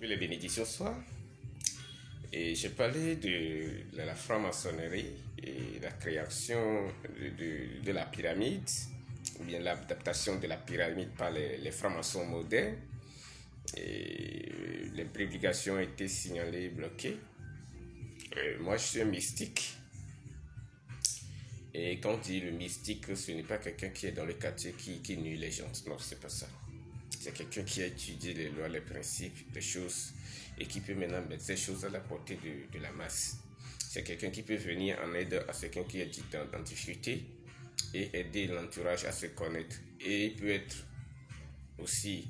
Que les bénédictions soient. Et j'ai parlé de la franc-maçonnerie et la création de la pyramide, ou bien l'adaptation de la pyramide par les francs-maçons modernes. Et les prédications ont été signalées, bloquées. Moi, je suis un mystique. Et quand on dit le mystique, ce n'est pas quelqu'un qui est dans le quartier qui nuit les gens. Non, c'est pas ça. C'est quelqu'un qui a étudié les lois, les principes, les choses et qui peut maintenant mettre ces choses à la portée de la masse. C'est quelqu'un qui peut venir en aide à quelqu'un qui est en difficulté et aider l'entourage à se connaître. Et il peut être aussi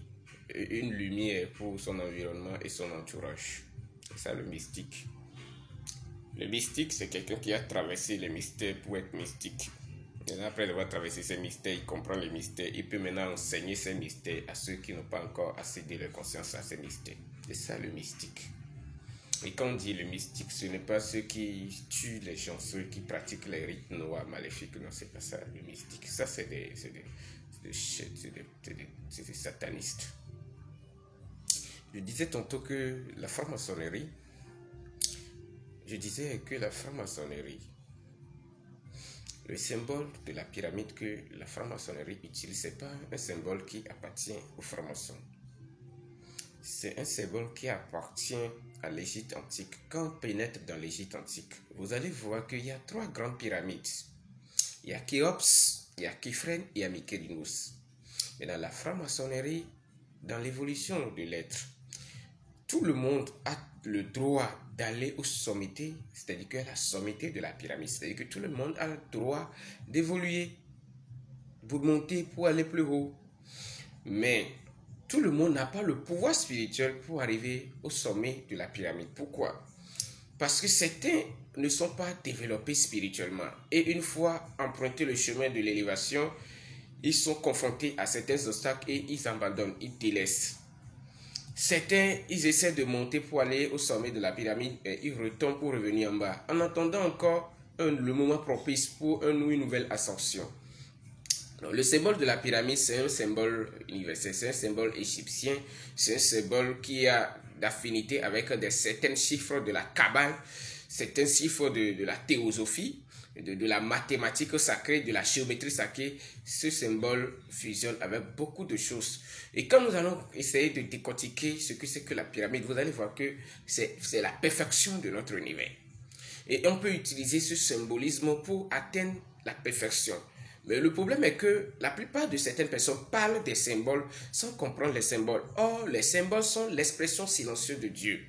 une lumière pour son environnement et son entourage. C'est ça le mystique. Le mystique, c'est quelqu'un qui a traversé les mystères pour être mystique. Et après avoir traversé ces mystères, il comprend les mystères. Il peut maintenant enseigner ces mystères à ceux qui n'ont pas encore accédé leur conscience à ces mystères. C'est ça le mystique. Et quand on dit le mystique, ce n'est pas ceux qui tuent les gens, ceux qui pratiquent les rites noirs, maléfiques. Non, c'est pas ça le mystique. Ça, c'est des satanistes. Je disais tantôt que la franc-maçonnerie, le symbole de la pyramide que la franc-maçonnerie utilise, ce n'est pas un symbole qui appartient aux francs-maçons. C'est un symbole qui appartient à l'Égypte antique. Quand on pénètre dans l'Égypte antique, vous allez voir qu'il y a 3 grandes pyramides. Il y a Khéops, il y a Khéphren et il y a Mykérinos. Mais dans la franc-maçonnerie, dans l'évolution de l'être, tout le monde a le droit d'aller au sommité, c'est-à-dire qu'à la sommité de la pyramide, c'est-à-dire que tout le monde a le droit d'évoluer, pour monter, pour aller plus haut. Mais tout le monde n'a pas le pouvoir spirituel pour arriver au sommet de la pyramide. Pourquoi? Parce que certains ne sont pas développés spirituellement. Et une fois emprunté le chemin de l'élévation, ils sont confrontés à certains obstacles et ils abandonnent, ils délaissent. Certains, ils essaient de monter pour aller au sommet de la pyramide et ils retombent pour revenir en bas, en attendant encore le moment propice pour une nouvelle ascension. Donc, le symbole de la pyramide, c'est un symbole universel, c'est un symbole égyptien, c'est un symbole qui a d'affinité avec certains chiffres de la Kabbale, certains chiffres de la théosophie, de la mathématique sacrée, de la géométrie sacrée. Ce symbole fusionne avec beaucoup de choses. Et quand nous allons essayer de décortiquer ce que c'est que la pyramide, vous allez voir que c'est la perfection de notre univers. Et on peut utiliser ce symbolisme pour atteindre la perfection. Mais le problème est que la plupart de certaines personnes parlent des symboles sans comprendre les symboles. Or, les symboles sont l'expression silencieuse de Dieu.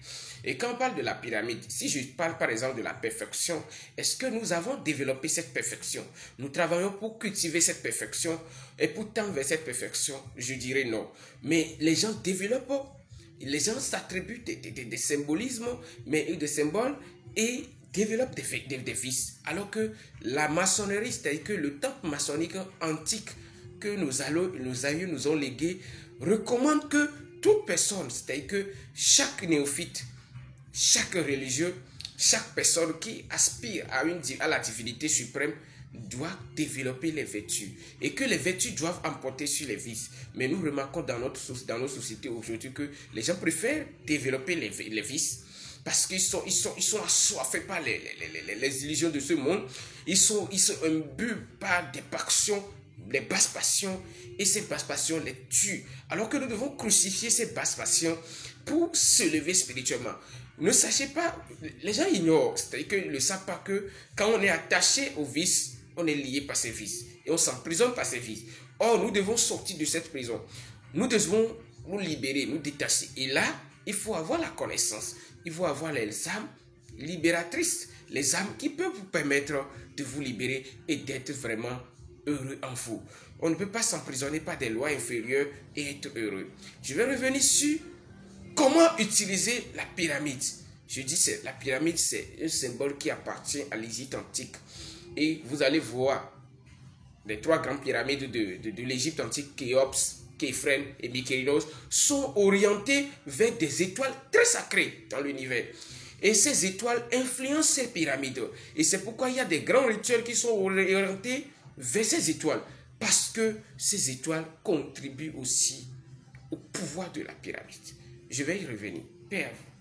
Et quand on parle de la pyramide, si je parle par exemple de la perfection, est-ce que nous avons développé cette perfection? Nous travaillons pour cultiver cette perfection et pour tendre vers cette perfection? Je dirais non. Mais les gens développent, les gens s'attribuent des symbolismes, mais des symboles et développent des vices. Alors que la maçonnerie, c'est-à-dire que le temple maçonnique antique que nos aïeux nous ont légué, recommande que toute personne, c'est-à-dire que chaque néophyte, chaque religieux, chaque personne qui aspire à la divinité suprême doit développer les vertus et que les vertus doivent emporter sur les vices. Mais nous remarquons dans nos sociétés aujourd'hui que les gens préfèrent développer les vices parce qu'ils sont assoiffés par les illusions de ce monde. Ils sont imbus par des passions, des basses passions, et ces basses passions les tuent. Alors que nous devons crucifier ces basses passions pour se lever spirituellement. Ne sachez pas, les gens ignorent, c'est-à-dire qu'ils ne savent pas que quand on est attaché aux vices, on est lié par ces vices et on s'emprisonne par ces vices. Or, nous devons sortir de cette prison. Nous devons nous libérer, nous détacher. Et là, il faut avoir la connaissance. Il faut avoir les âmes libératrices, les âmes qui peuvent vous permettre de vous libérer et d'être vraiment heureux en vous. On ne peut pas s'emprisonner par des lois inférieures et être heureux. Je vais revenir sur comment utiliser la pyramide. Je dis que la pyramide, c'est un symbole qui appartient à l'Égypte antique. Et vous allez voir les 3 grandes pyramides de l'Égypte antique, Khéops, Khéphren et Mykérinos, sont orientées vers des étoiles très sacrées dans l'univers. Et ces étoiles influencent ces pyramides. Et c'est pourquoi il y a des grands rituels qui sont orientés vers ces étoiles. Parce que ces étoiles contribuent aussi au pouvoir de la pyramide. Je vais y revenir. perdre